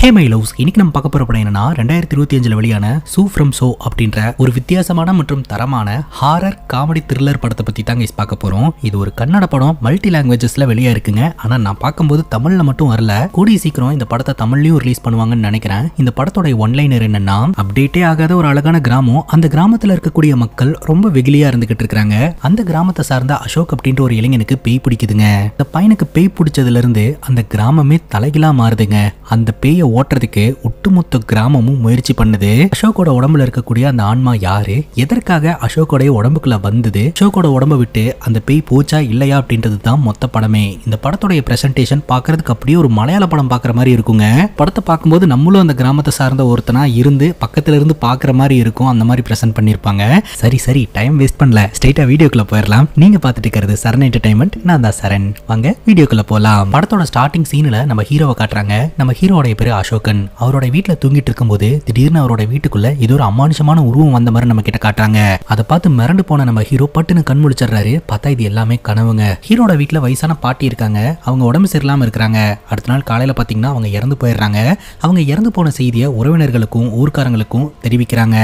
Hey my loves, இன்னைக்கு நம்ம பார்க்க போற படம் என்னன்னா 2025 வெளியான சூ ஃப்ரம் சோ அப்படின்ற ஒரு வித்தியாசமான மற்றும் தரமான ஹாரர் காமெடி த்ரில்லர் படத்தை பத்தி தான் கைஸ் பார்க்க போறோம். இது ஒரு கன்னட படம், மல்டி லாங்குவேஜஸ்ல வெளியா இருக்குங்க. ஆனா நான் பார்க்கும்போது தமிழ்ல மட்டும் வரல. கூடிய சீக்கிரம் இந்த படத்தை தமிழ்லயும் ரிலீஸ் பண்ணுவாங்கன்னு நினைக்கிறேன். இந்த படத்தோட ஒன்லைனர் என்னன்னா, அப்டேட்டே ஆகாத ஒரு அழகான கிராமம், அந்த கிராமத்துல இருக்கக்கூடிய மக்கள் ரொம்ப வெகுளியா இருந்துகிட்டு இருக்காங்க. அந்த கிராமத்தை சார்ந்த அசோக் அப்படின்ற ஒரு இளைஞனுக்கு பேய் பிடிக்குதுங்க. இந்த பையனுக்கு பேய் பிடிச்சதுல இருந்து அந்த கிராமமே தலைகிலா மாறுதுங்க. அந்த பேயை ஓட்டுறதுக்கு ஒட்டுமொத்த கிராமமும் முயற்சி பண்ணுது. அசோக்கோட உடம்புல இருக்கக்கூடிய அந்த ஆன்மா யாரு, எதற்காக அசோக்கோட உடம்புக்குள்ள வந்தது, அசோக்கோட உடம்ப விட்டு அந்த பேய் போச்சா இல்லையா அப்படின்றது தான் மொத்த படமே. இந்த படத்தோட பிரசன்டேஷன் பாக்குறதுக்கு அப்படியே ஒரு மலையாள படம் பாக்குற மாதிரி இருக்குங்க. படத்தை பார்க்கும்போது நம்மளும் அந்த கிராமத்தை சார்ந்த ஒருத்தனா இருந்து பக்கத்துல இருந்து பாக்குற மாதிரி இருக்கும். அந்த மாதிரி பிரசன்ட் பண்ணிருப்பாங்க. சரி டைம் வேஸ்ட் பண்ணல, ஸ்ட்ரைட்டா வீடியோக்குள்ள போயிடலாம். நீங்க பார்த்துட்டு இருக்கிறது சரண் என்டர்டைன்மெண்ட், நான் தான் சரண். வாங்க வீடியோக்குள்ள போலாம். படத்தோட ஸ்டார்டிங் சீன்ல நம்ம ஹீரோவை காட்டுறாங்க. நம்ம ஹீரோட பேரு அசோகன். அவரோட வீட்டுல தூங்கிட்டு இருக்கும்போது திடீர்னு அவரோட வீட்டுக்குள்ள ஏதோ ஒரு அமானுஷமான உருவம் வந்த மாதிரி நம்ம கிட்ட காட்டுறாங்க. அதை பார்த்து மிரண்டு போன நம்ம ஹீரோ பட்டுன்னு கண் முழிச்சிடுறாரு. பார்த்தா இது எல்லாமே கனவுங்க. ஹீரோட வீட்டுல வயசான பாட்டி இருக்காங்க. அவங்க உடம்பு சரியில்லாம இருக்கிறாங்க. அடுத்த நாள் காலையில பாத்தீங்கன்னா அவங்க இறந்து போயிடுறாங்க. அவங்க இறந்து போன செய்தியை உறவினர்களுக்கும் ஊர்க்காரங்களுக்கும் தெரிவிக்கிறாங்க.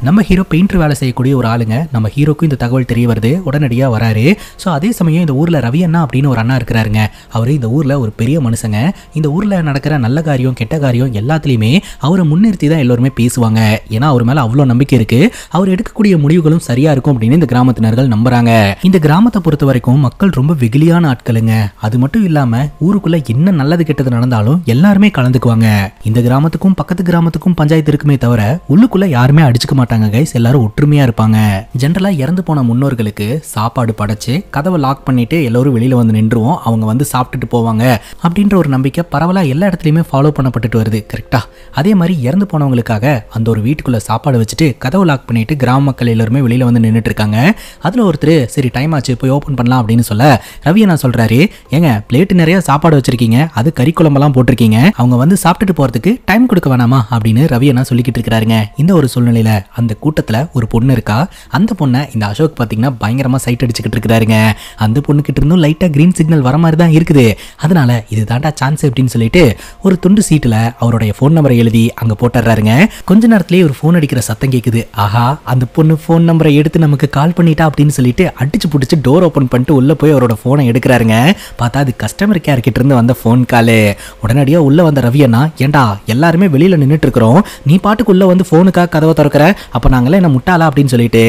நம்ம ஹீரோ பெயிண்டர் வேலை செய்யக்கூடிய ஒரு ஆளுங்க. நம்ம ஹீரோக்கும் இந்த தகவல் தெரிய வருது. உடனடியா வராரு. சோ அதே சமயம் இந்த ஊர்ல ரவி அண்ணா அப்படின்னு ஒரு அண்ணா இருக்கிறாருங்க. அவரு இந்த ஊர்ல ஒரு பெரிய மனுஷங்க. இந்த ஊர்ல நடக்கிற நல்ல காரியம் கெட்ட காரியம் எல்லாத்துலயுமே அவரை முன்னிறுத்தி தான் எல்லாருமே பேசுவாங்க. ஏன்னா அவர் மேல அவ்வளவு நம்பிக்கை இருக்கு. அவர் எடுக்கக்கூடிய முடிவுகளும் சரியா இருக்கும் அப்படின்னு இந்த கிராமத்தினர்கள் நம்புறாங்க. இந்த கிராமத்தை பொறுத்த வரைக்கும் மக்கள் ரொம்ப வெகுளியான ஆட்களுங்க. அது மட்டும் இல்லாம ஊருக்குள்ள என்ன நல்லது கெட்டது நடந்தாலும் எல்லாருமே கலந்துக்குவாங்க. இந்த கிராமத்துக்கும் பக்கத்து கிராமத்துக்கும் பஞ்சாயத்து இருக்குமே தவிர உள்ளுக்குள்ள யாருமே அடிச்சுக்க மாட்டாங்க கைஸ். எல்லாரும் ஒற்றுமையா இருப்பாங்க. ஜெனரலா இறந்து போன முன்னோர்களுக்கு சாப்பாடு படைச்சு கதவை லாக் பண்ணிட்டு எல்லாரும் வெளியில வந்து நின்றுவோம். அவங்க வந்து சாப்பிட்டுட்டு போவாங்க அப்படின்ற ஒரு நம்பிக்கை பரவலா எல்லா இடத்துலயுமே ஃபாலோ பண்ணப்பட்டுட்டு வருது. கரெக்டா? அதே மாதிரி இறந்து போனவங்களுக்காக அந்த ஒரு வீட்டுக்குள்ள சாப்பாடு வச்சுட்டு கதவு லாக் பண்ணிட்டு கிராம மக்கள் எல்லாருமே வெளியில வந்து நின்றுட்டு இருக்காங்க. அதுல ஒருத்தர் சரி டைம் ஆச்சு போய் ஓபன் பண்ணலாம் அப்படின்னு சொல்ல ரவி என்ன சொல்றாரு, ஏங்க பிளேட் நிறைய சாப்பாடு வச்சிருக்கீங்க, அது கறி குழம்பெல்லாம் போட்டிருக்கீங்க, அவங்க வந்து சாப்பிட்டுட்டு போறதுக்கு டைம் கொடுக்க வேணாமா அப்படின்னு ரவி என்ன சொல்லிக்கிட்டு இருக்காருங்க. இந்த ஒரு சூழ்நிலையில அந்த கூட்டத்துல ஒரு பொண்ணு இருக்கா. அந்த பொண்ணை இந்த அசோக் பாத்தீங்கன்னா பயங்கரமா சைட் அடிச்சுக்கிட்டு இருக்காருங்க. அந்த பொண்ணு கிட்ட இருந்தும் லைட்டா கிரீன் சிக்னல் வர மாதிரி தான் இருக்குது. அதனால இது தாண்டா சான்ஸ் அப்படின்னு சொல்லிட்டு ஒரு துண்டு சீட்டுல அவருடைய போன் நம்பரை எழுதி அங்க போட்டுறாருங்க. கொஞ்ச நேரத்திலேயே ஒரு போன் அடிக்கிற சத்தம் கேக்குது. ஆஹா, அந்த பொண்ணு போன் நம்பரை எடுத்து நமக்கு கால் பண்ணிட்டா அப்படின்னு சொல்லிட்டு அடிச்சு புடிச்சு டோர் ஓபன் பண்ணிட்டு உள்ள போய் அவரோட போனை எடுக்கிறாருங்க. பார்த்தா அது கஸ்டமர் கேர் கிட்ட இருந்து வந்த போன் காலு. உடனடியா உள்ள வந்த ரவி அண்ணா, ஏண்டா எல்லாருமே வெளியில நின்னுட்டு இருக்கிறோம், நீ பாட்டுக்குள்ள வந்து போனுக்காக கதவை திறக்கிற, அப்ப நாங்களே என்ன முட்டாளா அப்படின்னு சொல்லிட்டு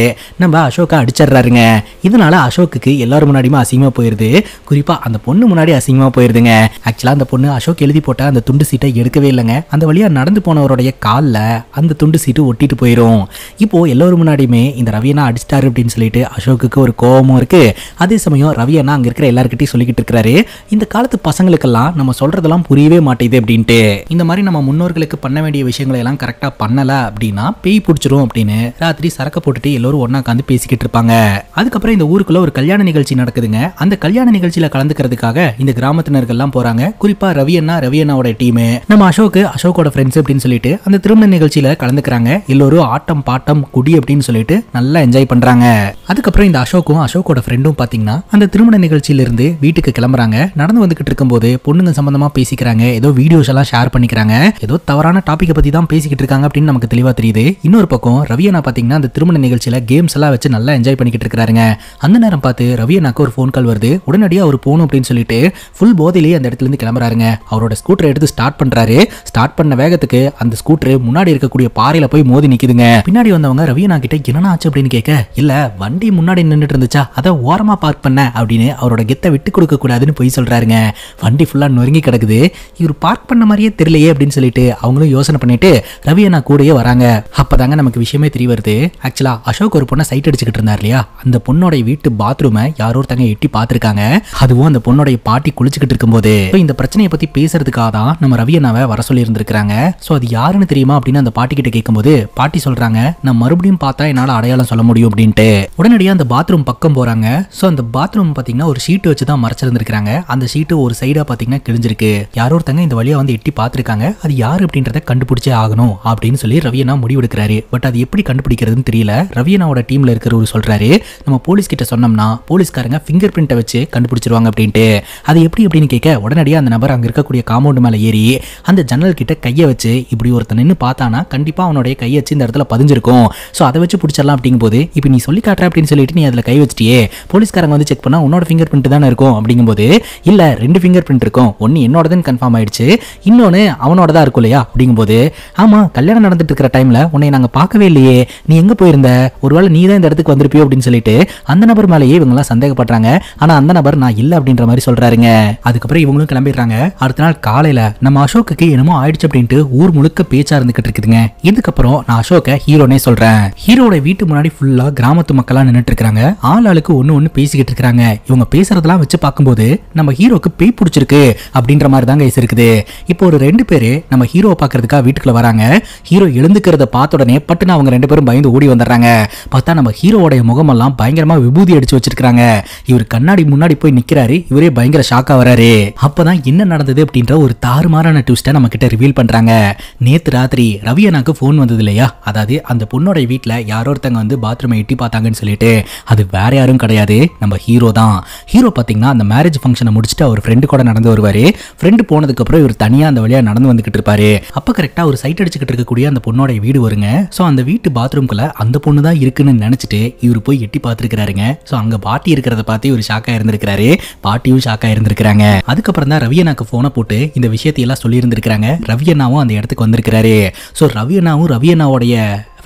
நம்ம அசோக்கா அடிச்சிடுறாருங்க. இதனால அசோக்குக்கு எல்லாரும் முன்னாடியுமே அசிங்கமா போயிருது. குறிப்பா அந்த பொண்ணு முன்னாடி அசிங்கமா போயிருதுங்க. ஆக்சுவலா அந்த பொண்ணு அசோக் எழுதி போட்ட அந்த துண்டு சீட்டை எடுக்கவே இல்லைங்க. அந்த வழியா நடந்து போனவருடைய காலில் அந்த துண்டு சீட்டு ஒட்டிட்டு போயிடும். இப்போ எல்லாரும் முன்னாடியுமே இந்த ரவியண்ணா அடிச்சிட்டாரு அப்படின்னு சொல்லிட்டு அசோக்குக்கு ஒரு கோபமும் இருக்கு. அதே சமயம் ரவியண்ணா அங்க இருக்கிற எல்லாருக்கிட்டையும் சொல்லிக்கிட்டு இருக்கிறாரு, இந்த காலத்து பசங்களுக்கெல்லாம் நம்ம சொல்றதெல்லாம் புரியவே மாட்டேது அப்படின்ட்டு. இந்த மாதிரி நம்ம முன்னோர்களுக்கு பண்ண வேண்டிய விஷயங்களை எல்லாம் கரெக்டா பண்ணல அப்படின்னா பேய் பிடிச்சிரும் அப்படின்னு ராத்திரி சரக்க போட்டுட்டு எல்லாரும் ஒன்னா உட்காந்து பேசிக்கிட்டு இருப்பாங்க. அதுக்கப்புறம் இந்த ஊருக்குள்ள ஒரு கல்யாண நிகழ்ச்சி நடக்குதுங்க. அந்த கல்யாண நிகழ்ச்சியில கலந்துக்கிறதுக்காக இந்த கிராமத்தினர்கள் எல்லாம் போறாங்க. குறிப்பா ரவியண்ணாவோட டீம், நம்ம அசோக்கோட ஃப்ரெண்ட்ஸ் அப்படின்னு சொல்லிட்டு அந்த திருமண நிகழ்ச்சியில கலந்துக்கிறாங்க. எல்லோரும் ஆட்டம் பாட்டம் குடி அப்படின்னு சொல்லிட்டு நல்லா என்ஜாய் பண்றாங்க. அதுக்கப்புறம் இந்த அசோக்கோட ஃப்ரெண்டும் பாத்தீங்கன்னா அந்த திருமண நிகழ்ச்சியில இருந்து வீட்டுக்கு கிளம்புறாங்க. நடந்து வந்துகிட்டு இருக்கும்போது பொண்ணுங்க சம்பந்தமா பேசிக்கிறாங்க. ஏதோ வீடியோஸ் எல்லாம் ஷேர் பண்ணிக்கிறாங்க. ஏதோ தவறான டாபிக் பத்தி தான் பேசிக்கிட்டு இருக்காங்க அப்படின்னு நமக்கு தெளிவா தெரியுது. இன்னொரு பக்கம் ரவியண்ணா பாத்தீங்கன்னா அந்த திருமண நிகழ்ச்சியில கேம்ஸ் எல்லாம் வச்சு நல்லா என்ஜாய் பண்ணிக்கிட்டு இருக்காருங்க. அந்த நேரம் பார்த்து ரவியண்ணாக்கு ஒரு போன் கால் வருது. உடனடியா அவர் போகணும் அப்படின்னு சொல்லிட்டு ஃபுல் போதையிலேயே அந்த இடத்துல இருந்து கிளம்புறாருங்க. அவரோட ஸ்கூட்டரை எடுத்து ஸ்டார்ட் பண்றாரு. ஸ்டார்ட் பண்ண வேகத்துக்கு அந்த ஸ்கூட்டர் முன்னாடி இருக்கக்கூடிய பாறையில போய் மோதி நிக்குதுங்க. பின்னாடி வந்தவங்க ரவியண்ணா கிட்ட என்ன ஆச்சு அப்படின்னு கேட்க, இல்ல வண்டி முன்னாடி நின்றுட்டு இருந்துச்சா, அதை ஓரமா பார்க் பண்ண அப்படின்னு அவரோட கெத்தை விட்டு கொடுக்க கூடாதுன்னு போய் சொல்றாருங்க. வண்டி ஃபுல்லா நொறுங்கி கிடக்குது. இவர் பார்க் பண்ண மாதிரியே தெரியலையே அப்படின்னு சொல்லிட்டு அவங்களும் யோசனை பண்ணிட்டு ரவியண்ணா கூடயே வராங்க. அப்பதாங்க நமக்கு விஷயமே தெரிய வருது. ஆக்சுவலா அசோக் ஒரு பொண்ணை சைட் அடிச்சுக்கிட்டு இருந்தார் இல்லையா, அந்த பொண்ணோட வீட்டு பாத்ரூமை யாரோ ஒருத்தங்க எட்டி பார்த்திருக்காங்க. அதுவும் அந்த பொண்ணோட பாட்டி குளிச்சுக்கிட்டு இருக்கும்போது இந்த பிரச்சனையை பத்தி பேசுறதுக்காக தான் நம்ம ரவியண்ணாவை வர சொல்லி இருந்திருக்காங்க. சோ அது யாருன்னு தெரியுமா அப்படின்னு அந்த பாட்டி கிட்ட கேட்கும்போது பாட்டி சொல்றாங்க, நான் மறுபடியும் பார்த்தா என்னால அடையாளம் சொல்ல முடியும் அப்படின்ட்டு. உடனடியா அந்த பாத்ரூம் பக்கம் போறாங்க. சோ அந்த பாத்ரூம் பாத்தீங்கன்னா ஒரு ஷீட் வச்சு தான் மறைச்சிருந்திருக்காங்க. அந்த ஷீட்டு ஒரு சைடா பாத்தீங்கன்னா கிழிஞ்சிருக்கு. யாரோ ஒருத்தங்க இந்த வழியா வந்து எட்டி பார்த்திருக்காங்க. அது யாரு அப்படின்றத கண்டுபிடிச்சே ஆகணும் அப்படின்னு சொல்லி ரவியண்ணா முடிவெடுக்கிறாரு. பட் அது எப்படி கண்டுபிடிக்கிறதுன்னு தெரியல. ரவியண்ணாவோட டீம்ல இருக்கிறவர் சொல்றாரு, நம்ம போலீஸ் கிட்ட சொன்னோம்னா போலீஸ்காரங்க ஃபிங்கர் பிரிண்ட்டை வச்சு கண்டுபிடிச்சிருவாங்க அப்படின்ட்டு. அது எப்படி அப்படின்னு கேட்க உடனடியா அந்த நபர் அங்க இருக்கக்கூடிய காம்பவுண்ட் மேல ஏறி அந்த அந்த ஜன்னல் கிட்ட கையை வச்சு இப்படி ஒருத்தன் நின்று பார்த்தானா கண்டிப்பா அவனுடைய கையை வச்சு இந்த இடத்துல பதிஞ்சிருக்கும். ஸோ அதை வச்சு பிடிச்சிடலாம் அப்படிங்கும் போது இப்போ நீ சொல்லி காட்டுற அப்படின்னு சொல்லிட்டு நீ அதில் கை வச்சிட்டியே, போலீஸ்காரங்க வந்து செக் பண்ணா உன்னோட ஃபிங்கர் பிரிண்ட் தானே இருக்கும் அப்படிங்கும்போது இல்ல 2 ஃபிங்கர் பிரிண்ட் இருக்கும், ஒன்னு என்னோடதுன்னு கன்ஃபார்ம் ஆயிடுச்சு, இன்னொன்னு அவனோட தான் இருக்கும் இல்லையா அப்படிங்கும்போது ஆமா கல்யாணம் நடந்துட்டு இருக்கிற டைம்ல உன்னை நாங்க பார்க்கவே இல்லையே, நீ எங்க போயிருந்த, ஒருவேளை நீ தான் இந்த இடத்துக்கு வந்திருப்பியோ அப்படின்னு சொல்லிட்டு அந்த நபர் மேலேயே இவங்க எல்லாம் சந்தேகப்படுறாங்க. ஆனா அந்த நபர் நான் இல்ல அப்படின்ற மாதிரி சொல்றாருங்க. அதுக்கப்புறம் இவங்களும் கிளம்பிடுறாங்க. அடுத்த நாள் காலையில நம்ம அசோக்கு என்னமோ ஆயிடுச்சு அப்படின்ட்டு ஊர் முழுக்க பேச்சா இருந்துகிட்டு இருக்குதுங்க. இதுக்கப்புறம் நான் அசோக்க ஹீரோனே சொல்றேன். ஹீரோட வீட்டு முன்னாடி ஃபுல்லா கிராமத்து மக்களா நின்னுட்டு இருக்காங்க. ஆளுக்கு ஒண்ணு பேசிக்கிட்டு இருக்காங்க. இவங்க பேசுறதெல்லாம் வச்சு பார்க்கும்போது நம்ம ஹீரோக்கு பேய் பிடிச்சிருக்கு அப்படின்ற மாதிரி தாங்க இருக்குது. இப்போ ஒரு 2 பேரு நம்ம ஹீரோவை பாக்குறதுக்காக வீட்டுக்குள்ள வராங்க. ஹீரோ எழுந்துக்கிறத பார்த்த உடனே பட்டுன்னு அவங்க 2 பேரும் பயந்து ஓடி வந்துடுறாங்க. பார்த்தா நம்ம ஹீரோவோட முகமெல்லாம் பயங்கரமா விபூதி அடிச்சு வச்சிருக்காங்க. இவர் கண்ணாடி முன்னாடி போய் நிக்கிறாரு. இவரே பயங்கர ஷாக்கா வராரு. அப்பதான் என்ன நடந்தது அப்படின்ற ஒரு தாறுமாறான ட்விஸ்டை நம்ம கிட்ட ரிவீல் பண்றாங்க. நேத்து ராத்திரி ரவி அண்ணாக்கு போன் வந்தது இல்லையா, அதாவது அந்த பொண்ணோட வீட்டுல யாரோ ஒருத்தங்க வந்து பாத்ரூமை எட்டி பார்த்தாங்கன்னு சொல்லிட்டு, அது வேற யாரும் கிடையாது நம்ம ஹீரோ தான். ஹீரோ பாத்தீங்கன்னா அந்த மேரேஜ் ஃபங்க்ஷனை முடிச்சுட்டு அவர் ஃப்ரெண்டு கூட நடந்து வருவாரு. ஃப்ரெண்டு போனதுக்கு அப்புறம் இவர் தனியா அந்த வழியா நடந்து வந்துகிட்டு இருப்பாரு. அப்ப கரெக்டா ஒரு சைட் அடிச்சுக்கிட்டு இருக்கக்கூடிய அந்த பொண்ணோட வீடு வருங்க. சோ அந்த வீட்டு பாத்ரூம்குள்ள அந்த பொண்ணு தான் இருக்குன்னு நினைச்சிட்டு இவர் போய் எட்டி பார்த்திருக்காருங்க. சோ அங்க பாட்டி இருக்கிறத பார்த்து இவர் ஷாக்கா இருந்திருக்காரு. பாட்டியும் ஷாக்கா இருந்திருக்காங்க. அதுக்கப்புறம் தான் ரவி அண்ணாக்கு போனை போட்டு இந்த விஷயத்தை எல்லாம் சொல்லி இருந்திருக்காங்க. ரவி அண்ணாவும் அந்த இடத்துக்கு வந்திருக்காரு. சோ ரவி அண்ணாவும் ரவி அண்ணாவுடைய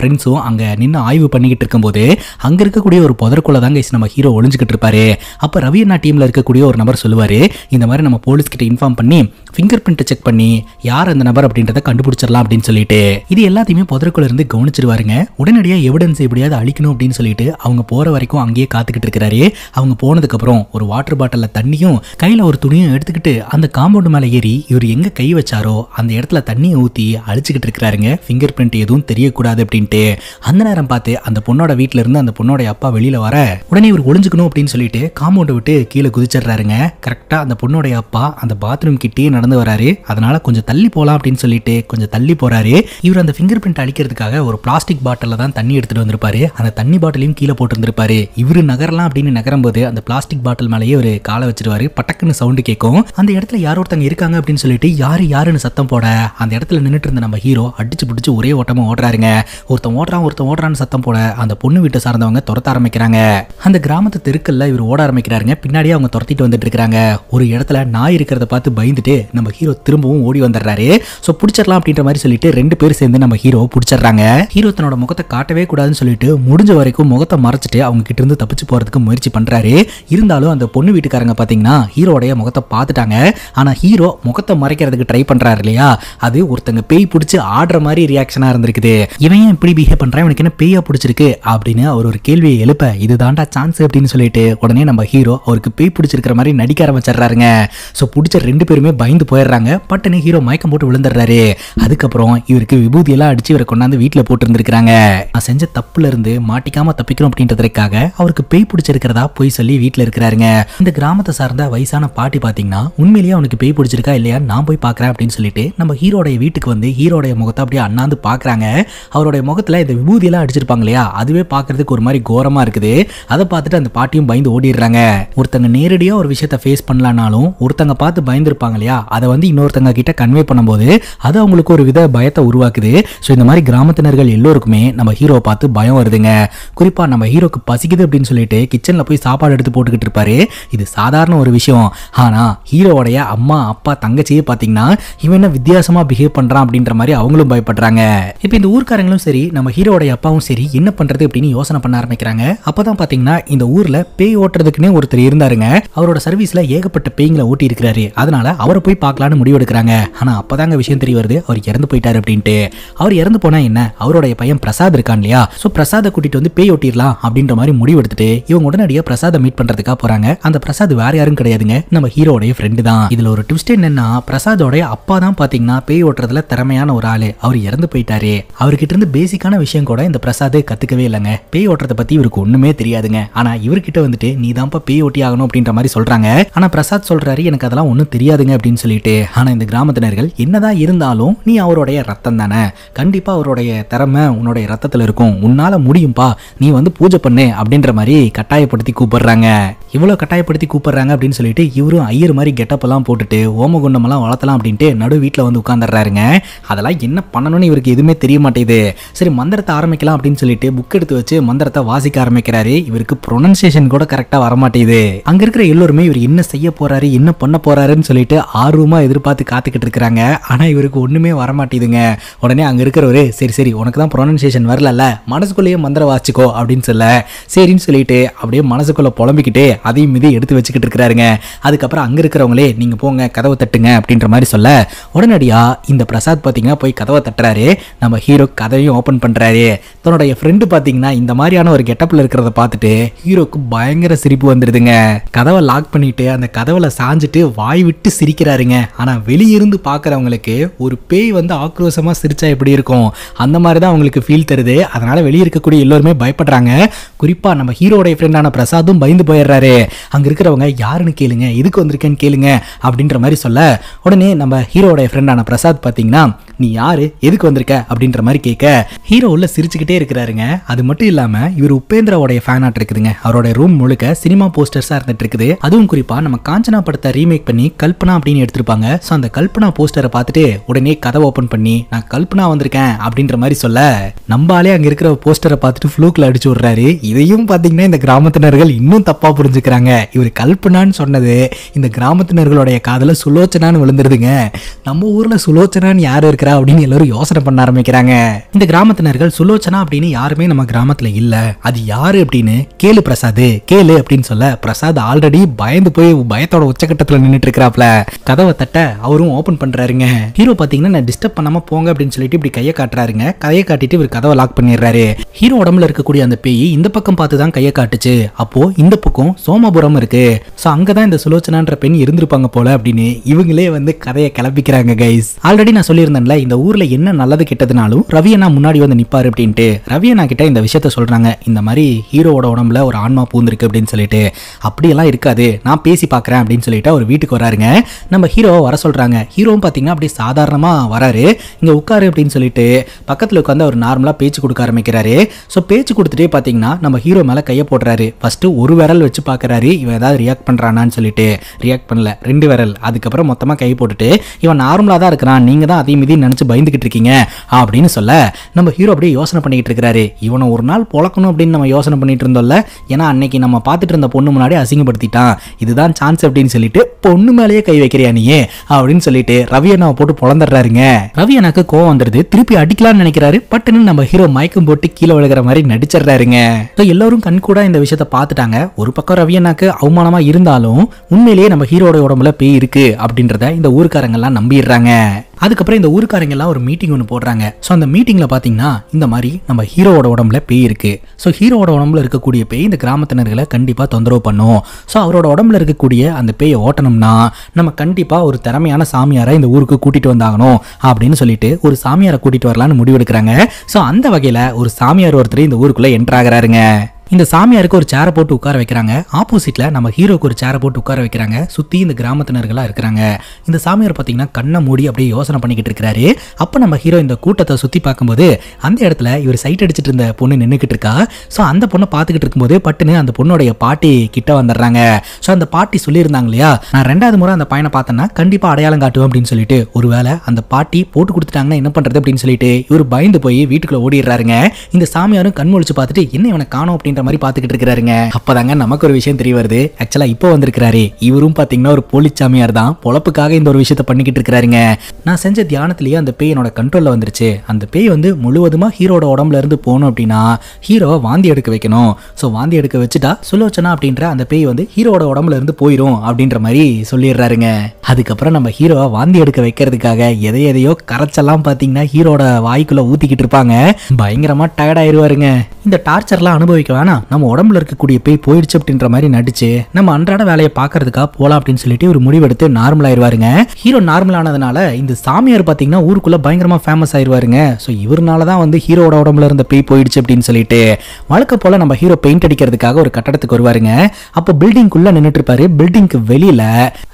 ஃப்ரெண்ட்ஸும் அங்கே நின்று ஆய்வு பண்ணிக்கிட்டு இருக்கும்போது அங்கே இருக்கக்கூடிய ஒரு புதற்குள்ள தாங்க நம்ம ஹீரோ ஒளிஞ்சுக்கிட்டு இருப்பாரு. அப்போ ரவி அண்ணா டீமில் இருக்கக்கூடிய ஒரு நபர் சொல்லுவார், இந்த மாதிரி நம்ம போலீஸ்கிட்ட இன்ஃபார்ம் பண்ணி ஃபிங்கர் பிரிண்ட்டை செக் பண்ணி யார் அந்த நபர் அப்படின்றத கண்டுபிடிச்சிடலாம் அப்படின்னு சொல்லிட்டு இது எல்லாத்தையுமே புதற்குள்ள இருந்து கவனிச்சிருவாருங்க. உடனடியாக எவிடன்ஸ் எப்படியாவது அழிக்கணும் அப்படின்னு சொல்லிட்டு அவங்க போகிற வரைக்கும் அங்கேயே காத்துக்கிட்டு இருக்கிறாரு. அவங்க போனதுக்கப்புறம் ஒரு வாட்டர் பாட்டிலில் தண்ணியும் கையில் ஒரு துணியும் எடுத்துக்கிட்டு அந்த காம்பவுண்ட் மேலே ஏறி இவர் எங்கே கை வச்சாரோ அந்த இடத்துல தண்ணியை ஊற்றி அழிச்சுக்கிட்டு இருக்கிறாருங்க. ஃபிங்கர் பிரிண்ட் எதுவும் தெரியக்கூடாது அப்படின்னு. அந்த நேரம் பார்த்து அந்த பொண்ணோட வீட்டுல இருந்து அந்த பொண்ணோட அப்பா வெளியில வர உடனே இவர் ஒளிஞ்சுக்கணும் அப்படின்னு சொல்லிட்டு காம்பவுண்டை விட்டு கீழே குதிச்சிடுறாருங்க. கரெக்டா அந்த பொண்ணோட அப்பா அந்த பாத்ரூம் கிட்டே நடந்து வராரு. அதனால கொஞ்சம் தள்ளி போலாம் அப்படின்னு சொல்லிட்டு கொஞ்சம் தள்ளி போறாரு. இவர் அந்த ஃபிங்கர் பிரிண்ட் அழிக்கிறதுக்காக ஒரு பிளாஸ்டிக் பாட்டில தான் தண்ணி எடுத்துட்டு வந்திருப்பாரு. அந்த தண்ணி பாட்டிலையும் கீழே போட்டு இருந்திருப்பாரு. இவரு நகரலாம் அப்படின்னு நகரும் போது அந்த பிளாஸ்டிக் பாட்டில் மேலேயே ஒரு காலை வச்சிருவாரு. பட்டக்குன்னு சவுண்டு கேட்கும். அந்த இடத்துல யாரோ ஒருத்தங்க இருக்காங்க அப்படின்னு சொல்லிட்டு யாருன்னு சத்தம் போட அந்த இடத்துல நின்றுட்டு இருந்த நம்ம ஹீரோ அடிச்சு பிடிச்சு ஒரே ஓட்டமா ஓடுறாருங்க. ஒருத்தன் ஓடுறான்னு சத்தம் போட அந்த பொண்ணு வீட்டை சார்ந்தவங்க துரத்த ஆரம்பிக்கிறாங்க. அந்த கிராமத்து தெருக்கல்ல இவர் ஓட ஆரம்பிக்கிறாருங்க. பின்னாடியே அவங்க துரத்திட்டு வந்துட்டு இருக்காங்க. ஒரு இடத்துல நாய் இருக்கிறத பார்த்து பயந்துட்டு நம்ம ஹீரோ திரும்பவும் ஓடி வந்துடுறாரு. சோ பிடிச்சிடலாம் அப்படின்ற மாதிரி சொல்லிட்டு 2 பேர் சேர்ந்து நம்ம ஹீரோ பிடிச்சிடுறாங்க. ஹீரோ தன்னோட முகத்தை காட்டவே கூடாதுன்னு சொல்லிட்டு முடிஞ்ச வரைக்கும் முகத்தை மறைச்சிட்டு அவங்க கிட்ட இருந்து தப்பிச்சு போறதுக்கு முயற்சி பண்றாரு. இருந்தாலும் அந்த பொண்ணு வீட்டுக்காரங்க பாத்தீங்கன்னா ஹீரோடைய முகத்தை பார்த்துட்டாங்க. ஆனா ஹீரோ முகத்தை மறைக்கிறதுக்கு ட்ரை பண்றாரு இல்லையா, அது ஒருத்தங்க பேய் பிடிச்சி ஆடுற மாதிரி ரியாக்ஷனா இருந்திருக்குது. இவன் இப்படி பிஹேவ் பண்றான், இவனுக்கு என்ன பேயா பிடிச்சிருக்கு அப்படின்னு அவர் ஒரு கேள்வியை எழுப்ப இதுதான்டா சான்ஸ் அப்படின்னு சொல்லிட்டு உடனே நம்ம ஹீரோ அவருக்கு பேய் பிடிச்சிருக்கிற மாதிரி நடிக்க ஆரம்பிச்சிடுறாருங்க. ஸோ பிடிச்ச 2 பேருமே பயந்து போயிடுறாங்க. பட்டுன்னு ஹீரோ மயக்கம் போட்டு விழுந்துடுறாரு. அதுக்கப்புறம் இவருக்கு விபூதி எல்லாம் அடிச்சு இவரை கொண்டாந்து வீட்டில் போட்டு இருந்திருக்காங்க. நான் செஞ்ச தப்புல இருந்து மாட்டிக்காம தப்பிக்கணும் அப்படின்றதுக்காக அவருக்கு பேய் பிடிச்சிருக்கிறதா போய் சொல்லி வீட்டில் இருக்கிறாருங்க. இந்த கிராமத்தை சார்ந்த வயசான பாட்டி பாத்தீங்கன்னா உண்மையிலேயே அவனுக்கு பேய் பிடிச்சிருக்கா இல்லையா நான் போய் பாக்குறேன் அப்படின்னு சொல்லிட்டு நம்ம ஹீரோடைய வீட்டுக்கு வந்து ஹீரோடைய முகத்தை அப்படியே அண்ணாந்து பாக்குறாங்க. அவருடைய முகத்துல இந்த விபூதி எல்லாம் அடிச்சிருப்பாங்க இல்லையா, அதுவே பாக்குறதுக்கு ஒரு மாதிரி கோரமா இருக்குது. அதை பார்த்துட்டு அந்த பாட்டியும் பயந்து ஓடிடுறாங்க. ஒருத்தங்க நேரடியா ஒரு விஷயத்த ஃபேஸ் பண்ணலனாலும் ஒருத்தங்க பார்த்து பயந்துருப்பாங்க இல்லையா, அதை வந்து இன்னொருத்தங்க கிட்ட கன்வே பண்ணும்போது அது அவங்களுக்கு ஒரு வித பயத்தை உருவாக்குது. ஸோ இந்த மாதிரி கிராமத்தினர்கள் எல்லோருக்குமே நம்ம ஹீரோவை பார்த்து பயம் வருதுங்க. குறிப்பா நம்ம ஹீரோக்கு பசிக்குது அப்படின்னு சொல்லிட்டு கிச்சன்ல போய் சாப்பாடு எடுத்து போட்டுக்கிட்டு இருப்பாரு. இது சாதாரண ஒரு விஷயம். ஆனா ஹீரோவுடைய அம்மா அப்பா தங்கச்சியே பாத்தீங்கன்னா இவன் என்ன வித்தியாசமா பிஹேவ் பண்றான் அப்படின்ற மாதிரி அவங்களும் பயப்படுறாங்க. இப்ப இந்த ஊர்க்காரங்களும் சரி நம்ம ஹீரோடைய அப்பாவும் சரி என்ன பண்றது அப்படின்னு யோசனை பண்ண ஆரம்பிக்கிறாங்க. அப்பதான் பாத்தீங்கன்னா இந்த ஊர்ல பேய் ஓட்டுறதுக்குன்னே ஒருத்தர் இருந்தாருங்க. அவரோட சர்வீஸ்ல ஏகப்பட்ட பேய்களை ஓட்டி இருக்கிறாரு. அதனால அவரை போய் பார்க்கலான்னு முடிவு எடுக்கிறாங்க. ஆனா அப்பதாங்க விஷயம் தெரிய வருது, அவர் இறந்து போயிட்டாரு அப்படின்ட்டு. அவர் இறந்து போனா என்ன, அவருடைய பையன் பிரசாத் இருக்கான் இல்லையா, சோ பிரசாதை கூட்டிட்டு வந்து பேய் ஓட்டிடலாம் அப்படின்ற மாதிரி முடிவு எடுத்துட்டு இவங்க உடனடியாக பிரசாதை மீட் பண்றதுக்காக போறாங்க. அந்த பிரசாத் வேற யாரும் கிடையாதுங்க, நம்ம ஹீரோடைய ஃப்ரெண்டு தான். இதுல ஒரு ட்விஸ்ட் என்னன்னா பிரசாதோட அப்பா தான் பாத்தீங்கன்னா பேய் ஓட்டுறதுல திறமையான ஒரு ஆளு. அவர் இறந்து போயிட்டாரு. அவர்கிட்ட இருந்து பேசிக் பேசிக்கான விஷயம் கூட இந்த பிரசாத் கத்துக்கவே இல்லைங்க. பேய் ஓட்டுறதை பத்தி இவருக்கு ஒண்ணுமே தெரியாதுங்க. ஆனா இவர்கிட்ட வந்துட்டு நீ தான்ப்பா பேய் ஓட்டி ஆகணும் அப்படின்ற மாதிரி சொல்றாங்க. ஆனா பிரசாத் சொல்றாரு எனக்கு அதெல்லாம் ஒண்ணும் தெரியாதுங்க அப்படின்னு சொல்லிட்டு. ஆனா இந்த கிராமத்தினர்கள் என்னதான் இருந்தாலும் நீ அவருடைய ரத்தம் தானே, கண்டிப்பா அவருடைய திறமை உன்னுடைய ரத்தத்துல இருக்கும், உன்னால முடியும்பா, நீ வந்து பூஜை பண்ணு அப்படின்ற மாதிரி கட்டாயப்படுத்தி கூப்பிடுறாங்க. இவ்வளவு கட்டாயப்படுத்தி கூப்பிடுறாங்க அப்படின்னு சொல்லிட்டு இவரும் ஐயர் மாதிரி கெட்டப் எல்லாம் போட்டுட்டு ஓமகுண்டம் எல்லாம் வளர்த்தலாம் அப்படின்ட்டு நடு வீட்டுல வந்து உட்கார்ந்துடுறாருங்க. அதெல்லாம் என்ன பண்ணணும்னு இவருக்கு எதுவுமே தெரிய மாட்டேங்குது. சரி மந்திரத்தை ஆரம்பிக்கலாம் அப்படின்னு சொல்லிட்டு புக் எடுத்து வச்சு மந்திரத்தை வாசிக்க ஆரம்பிக்கிறாரு. இவருக்கு ப்ரொனன்சியேஷன் கூட கரெக்டா வரமாட்டேங்குது. அங்க இருக்கிற எல்லோருமே இவர் என்ன செய்ய போறாரு என்ன பண்ண போறாருன்னு சொல்லிட்டு ஆர்வமா எதிர்பார்த்து காத்துக்கிட்டு இருக்கிறாங்க. ஆனா இவருக்கு ஒண்ணுமே வரமாட்டேங்குதுங்க. உடனே அங்க இருக்கிறவரு சரி சரி உனக்கு தான் ப்ரொனன்சியேஷன் வரல, மனசுக்குள்ளேயே மந்திரம் வாசிக்கோ அப்படின்னு சொல்ல சரின்னு சொல்லிட்டு அப்படியே மனசுக்குள்ள புலம்பிக்கிட்டே அதையும் மீது எடுத்து வச்சுக்கிட்டு இருக்கிறாருங்க. அதுக்கப்புறம் அங்க இருக்கிறவங்களே நீங்க போங்க கதவை தட்டுங்க அப்படின்ற மாதிரி சொல்ல உடனடியா இந்த பிரசாத் பாத்தீங்கன்னா போய் கதவை தட்டுறாரு. நம்ம ஹீரோ கதவையும் ஓபன் பண்றாரு. தன்னுடைய ஃப்ரெண்டு பாத்தீங்கன்னா இந்த மாதிரியான ஒரு கெட்டப்ல இருக்கிறத பார்த்துட்டு ஹீரோக்கு பயங்கர சிரிப்பு வந்துருதுங்க. கதவை லாக் பண்ணிட்டு அந்த கதவுல சாஞ்சிட்டு வாய் விட்டு சிரிக்கிறாருங்க. ஆனா வெளியிருந்து பாக்குறவங்களுக்கு ஒரு பேய் வந்து ஆக்ரோஷமா சிரிச்சா எப்படி இருக்கும் அந்த மாதிரி தான் அவங்களுக்கு ஃபீல் தருது. அதனால வெளியே இருக்கக்கூடிய எல்லோருமே பயப்படுறாங்க. குறிப்பா நம்ம ஹீரோடைய ஃப்ரெண்டான பிரசாத்தும் பயந்து போயிடுறாரு. அங்க இருக்கிறவங்க யாருன்னு கேளுங்க, எதுக்கு வந்திருக்கேன்னு கேளுங்க அப்படின்ற மாதிரி சொல்ல உடனே நம்ம ஹீரோடைய ஃப்ரெண்டான பிரசாத் பாத்தீங்கன்னா நீ யாரு எதுக்கு வந்திருக்க அப்படின்ற மாதிரி கேட்க ஹீரோ உள்ள சிரிச்சுக்கிட்டே இருக்கிறாருங்க. அது மட்டும் இல்லாம இவர் உபேந்திராவோடைய ஃபேன் ஆட் இருக்குதுங்க. அவருடைய ரூம் முழுக்க சினிமா போஸ்டர்ஸா இருந்துட்டு இருக்குது. அதுவும் குறிப்பா நம்ம காஞ்சனா படத்தை ரீமேக் பண்ணி கல்பனா அப்படின்னு எடுத்திருப்பாங்க. சோ அந்த கல்பனா போஸ்டரை பார்த்துட்டு உடனே கதவை ஓபன் பண்ணி நான் கல்பனா வந்திருக்கேன் அப்படின்ற மாதிரி சொல்ல நம்பாலே அங்க இருக்கிற போஸ்டரை பார்த்துட்டு ஃப்ளூக்ல அடிச்சு விடுறாரு. இதையும் பாத்தீங்கன்னா இந்த கிராமத்தினர்கள் இன்னும் தப்பா புரிஞ்சுக்கிறாங்க. இவர் கல்பனான்னு சொன்னது இந்த கிராமத்தினர்களுடைய காதல சுலோச்சனான்னு விழுந்துருதுங்க. நம்ம ஊர்ல சுலோச்சனான்னு யாரு இருக்கிறா அப்படின்னு எல்லாரும் யோசனை பண்ண ஆரம்பிக்கிறாங்க. இந்த கிராமத்தினர்கள் சுலோச்சனா அப்படின்னு யாருமே நம்ம கிராமத்துல இல்ல, அது யாரு அப்படின்னு கேளு பிரசாத் கேளு அப்படின்னு சொல்ல பிரசாத் ஆல்ரெடி பயந்து போய் பயத்தோட உச்சகட்டத்துல நின்னுட்டு இருக்கிறாப்ல. கதவை தட்ட அவரும் ஓபன் பண்றாருங்க. ஹீரோ பாத்தீங்கன்னா நான் டிஸ்டர்ப் பண்ணாம போங்க அப்படின்னு சொல்லிட்டு இப்படி கையை காட்டுறாருங்க. கையை காட்டிட்டு இவர் கதவை லாக் பண்ணிடுறாரு. ஹீரோ உடம்புல இருக்கக்கூடிய அந்த பேய் இந்த பக்கம் பார்த்து தான் கையை காட்டுச்சு. அப்போ இந்த பக்கம் சோமபுரம் இருக்கு. சோ அங்கதான் இந்த சுலோச்சனான்ற பெண் இருந்திருப்பாங்க போல அப்படின்னு இவங்களே வந்து கதையை கிளப்பிக்கிறாங்க கைஸ். ஆல்ரெடி நான் சொல்லியிருந்தேன்ல இந்த ஊர்ல என்ன நல்லது கெட்டதுனாலும் ரவியண்ணா முன்னாடி வந்து நிப்பாரு அப்படின்ட்டு. ரவியண்ணா கிட்ட இந்த விஷயத்த சொல்றாங்க. இந்த மாதிரி ஹீரோவோட உடம்புல ஒரு ஆன்மா பூந்திருக்கு அப்படின்னு சொல்லிட்டு. அப்படியெல்லாம் இருக்காது, நான் பேசி பாக்குறேன் அப்படின்னு சொல்லிட்டு அவர் வீட்டுக்கு வராருங்க. நம்ம ஹீரோவை வர சொல்றாங்க. ஹீரோவும் பாத்தீங்கன்னா அப்படியே சாதாரணமா வராரு. இங்க உட்காரு அப்படின்னு சொல்லிட்டு பக்கத்துல உட்காந்து அவர் நார்மலா பேச்சு கொடுக்க ஆரம்பிக்கிறாரு. சோ பேச்சு கொடுத்துட்டே பாத்தீங்கன்னா நம்ம ஹீரோ மேல கைய போடுறாரு. ஃபர்ஸ்ட் ஒரு விரல் வச்சு பாக்குறாரு இவன் ஏதாவது ரியாக்ட் பண்றானான்னு சொல்லிட்டு. ரியாக்ட் பண்ணல, 2 விரல். அதுக்கப்புறம் மொத்தமா கை போட்டுட்டு இவன் நார்மலா தான் இருக்கிறான், நீங்க தான் அதே மீதி நினைச்சு பயந்துகிட்டு இருக்கீங்க அப்படின்னு சொல்ல நம்ம ஹீரோ அப்படியே யோசனை பண்ணிட்டு இருக்காரு. இவனை ஒரு நாள் பொழக்கணும் அப்படின்னு நம்ம யோசனை பண்ணிட்டு இருந்தோம்ல, ஏன்னா அன்னைக்கு நம்ம பார்த்துட்டு இருந்த பொண்ணு முன்னாடி அசிங்கப்படுத்திட்டான், இதுதான் சான்ஸ் அப்படின்னு சொல்லிட்டு பொண்ணு மேலேயே கை வைக்கிறியா நீ அப்படின்னு சொல்லிட்டு ரவி அண்ணாவை போட்டு பொழந்துடுறாருங்க. ரவி அண்ணாக்கு கோவம் வந்துருது. திருப்பி அடிக்கலாம்னு நினைக்கிறாரு. பட்டுன்னு நம்ம ஹீரோ மயக்கம் போட்டு கீழே விழுகிற மாதிரி நடிச்சிடுறாருங்க. எல்லாரும் கண் கூட இந்த விஷயத்த பார்த்துட்டாங்க. ஒரு பக்கம் ரவி அண்ணாக்கு அவமானமா இருந்தாலும் உண்மையிலேயே நம்ம ஹீரோட உடம்புல பேய் இருக்கு அப்படின்றத இந்த ஊருக்காரங்க எல்லாம் நம்பிடுறாங்க. அதுக்கப்புறம் இந்த ஊருக்காரங்க எல்லாம் ஒரு மீட்டிங் ஒன்று போடுறாங்க. ஸோ அந்த மீட்டிங்ல பாத்தீங்கன்னா இந்த மாதிரி நம்ம ஹீரோவோட உடம்புல பேய் இருக்கு. ஸோ ஹீரோவோட உடம்புல இருக்கக்கூடிய பேய் இந்த கிராமத்தினர்களை கண்டிப்பா தொந்தரவு பண்ணும். ஸோ அவரோட உடம்புல இருக்கக்கூடிய அந்த பேயை ஓட்டணும்னா நம்ம கண்டிப்பா ஒரு திறமையான சாமியாரை இந்த ஊருக்கு கூட்டிட்டு வந்தாகணும் அப்படின்னு சொல்லிட்டு ஒரு சாமியாரை கூட்டிட்டு வரலான்னு முடிவெடுக்கிறாங்க. ஸோ அந்த வகையில ஒரு சாமியார் ஒருத்தர் இந்த ஊருக்குள்ள என்டர் ஆகிறாருங்க. இந்த சாமியாருக்கு ஒரு சேரை போட்டு உட்கார வைக்கிறாங்க. ஆப்போசிட்ல நம்ம ஹீரோக்கு ஒரு சேரை போட்டு உட்கார வைக்கிறாங்க. சுத்தி இந்த கிராமத்தினர்களா இருக்கிறாங்க. இந்த சாமியார் பாத்தீங்கன்னா கண்ணை மூடி அப்படியே யோசனை பண்ணிக்கிட்டு இருக்காரு. அப்ப நம்ம ஹீரோ இந்த கூட்டத்தை சுத்தி பார்க்கும்போது அந்த இடத்துல இவர் சைட் அடிச்சிட்டு இருந்த பொண்ணு நின்னுக்கிட்டு இருக்கா. சோ அந்த பொண்ணை பாத்துக்கிட்டு இருக்கும்போது பட்டுன்னு அந்த பொண்ணுடைய பாட்டி கிட்ட வந்துடுறாங்க. சோ அந்த பாட்டி சொல்லியிருந்தாங்க இல்லையா, நான் 2வது முறை அந்த பையனை பார்த்தேன்னா கண்டிப்பா அடையாளம் காட்டுவேன் அப்படின்னு சொல்லிட்டு. ஒருவேளை அந்த பாட்டி போட்டு கொடுத்துட்டாங்கன்னா என்ன பண்றது அப்படின்னு சொல்லிட்டு இவர் பயந்து போய் வீட்டுக்குள்ள ஓடிடுறாருங்க. இந்த சாமியாரும் கண் முழிச்சு பார்த்துட்டு என்ன இவனை காணோம் அப்படின்ற மாதிரி பாத்துக்கிட்டு இருக்காருங்க. அப்பதாங்க நமக்கு ஒரு விஷயம் தெரிய வருது. ஆக்சுவலா இப்போ வந்திருக்காரு இவரும் பாத்தீங்கன்னா ஒரு போலீஸ் சாமியார் தான். பொழப்புக்காக இந்த ஒரு விஷயத்தை பண்ணிக்கிட்டு இருக்காருங்க. நான் செஞ்ச தியானத்திலேயே அந்த பேய் என்னோட கண்ட்ரோல்ல வந்துருச்சு. அந்த பேய் வந்து முழுவதுமா ஹீரோட உடம்புல இருந்து போகணும் அப்படின்னா ஹீரோவை வாந்தி எடுக்க வைக்கணும். ஸோ வாந்தி எடுக்க வச்சுட்டா சுலோச்சனா அப்படின்ற அந்த பேய் வந்து ஹீரோட உடம்புல இருந்து போயிடும் அப்படின்ற மாதிரி சொல்லிடுறாருங்க. அதுக்கப்புறம் நம்ம ஹீரோவை வாந்தி எடுக்க வைக்கிறதுக்காக எதையோ கரைச்செல்லாம் பாத்தீங்கன்னா ஹீரோட வாய்க்குள்ள ஊத்திக்கிட்டு இருப்பாங்க. பயங்கரமா டயர்ட் ஆயிருவாருங்க. இந்த டார்ச்சர்லாம் அனுபவிக்க வேணாம் வேணாம் நம்ம உடம்புல இருக்கக்கூடிய பேய் போயிடுச்சு அப்படின்ற மாதிரி நடிச்சு நம்ம அன்றாட வேலையை பாக்குறதுக்காக போலாம் அப்படின்னு சொல்லிட்டு ஒரு முடிவெடுத்து நார்மல் ஆயிருவாருங்க. ஹீரோ நார்மல் ஆனதுனால இந்த சாமியார் பாத்தீங்கன்னா ஊருக்குள்ள பயங்கரமா ஃபேமஸ் ஆயிருவாருங்க. சோ இவர்னாலதான் வந்து ஹீரோட உடம்புல இருந்த பேய் போயிடுச்சு அப்படின்னு சொல்லிட்டு வழக்க போல நம்ம ஹீரோ பெயிண்ட் அடிக்கிறதுக்காக ஒரு கட்டடத்துக்கு வருவாருங்க. அப்போ பில்டிங்குள்ள நின்னுட்டு இருப்பாரு. பில்டிங்க்கு வெளியில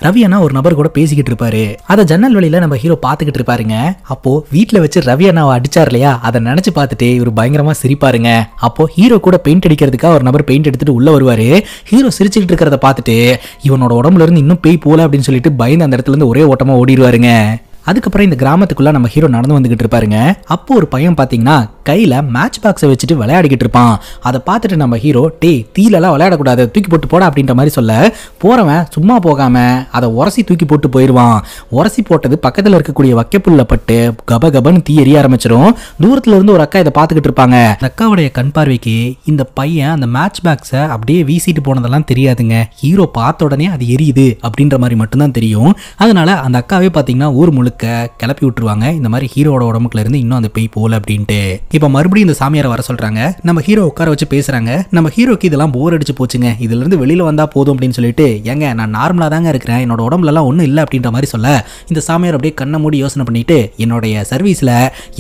ரவி அண்ணா ஒரு நபர் கூட பேசிக்கிட்டு இருப்பாரு. அத ஜன்னல் வெளியில நம்ம ஹீரோ பாத்துக்கிட்டு இருப்பாருங்க. அப்போ வீட்டுல வச்சு ரவி அண்ணாவை அடிச்சார் இல்லையா, அதை நினைச்சு பார்த்துட்டு இவர் பயங்கரமா சிரிப்பாருங்க. அப்போ ஹீரோ கூட பெயிண்ட் அடிக்கிறதுக்காக ஒரு நபர் பெயிண்ட் எடுத்துட்டு உள்ள வருவாரு. ஹீரோ சிரிச்சுட்டு இருக்கிறத பார்த்துட்டு இவனோட உடம்புல இருந்து இன்னும் பேய் போல அப்படின்னு சொல்லிட்டு பயந்து அந்த இடத்துல இருந்து ஒரே ஓட்டமா ஓடிடுவாருங்க. அதுக்கப்புறம் இந்த கிராமத்துக்குள்ள நம்ம ஹீரோ நடந்து வந்துகிட்டு இருப்பாருங்க. அப்போ ஒரு பையன் பாத்தீங்கன்னா கையில மேட்ச் பாக்ஸை வச்சுட்டு விளையாடிக்கிட்டு இருப்பான். அதை பார்த்துட்டு நம்ம ஹீரோ தீலெல்லாம் விளையாடக்கூடாது, தூக்கி போட்டு போட அப்படின்ற மாதிரி சொல்ல போறவன் சும்மா போகாம அதை உரசி தூக்கி போட்டு போயிடுவான். உரசி போட்டது பக்கத்துல இருக்கக்கூடிய வக்கைப்புல்ல பட்டு கப கபன்னு தீ எரிய ஆரம்பிச்சிடும். தூரத்துல இருந்து ஒரு அக்கா இதை பார்த்துக்கிட்டு இருப்பாங்க. அக்காவுடைய கண் பார்வைக்கு இந்த பையன் அந்த மேட்ச் பாக்ஸை அப்படியே வீசிட்டு போனதெல்லாம் தெரியாதுங்க. ஹீரோ பார்த்த உடனே அது எரியுது அப்படின்ற மாதிரி மட்டும்தான் தெரியும். அதனால அந்த அக்காவே பாத்தீங்கன்னா ஊர் முழுக்க கிளப்பி விட்டுருவாங்க. இந்த மாதிரி ஹீரோட உடம்புக்குள்ள இருந்து இன்னும் அந்த பேய் போல அப்படின்ட்டு. இப்ப மறுபடியும் இந்த சாமியாரை வர சொல்றாங்க. நம்ம ஹீரோ உட்கார வச்சு பேசுறாங்க. நம்ம ஹீரோக்கு இதெல்லாம் போர் அடிச்சு போச்சுங்க, இதுல இருந்து வெளியில வந்தா போதும் அப்படின்னு சொல்லிட்டு, ஏங்க நான் நார்மலா தாங்க இருக்கிறேன், என்னோட உடம்புல எல்லாம் ஒண்ணும் இல்லை அப்படின்ற மாதிரி சொல்ல இந்த சாமியார் அப்படியே கண்ணை மூடி யோசனை பண்ணிட்டு, என்னுடைய சர்வீஸ்ல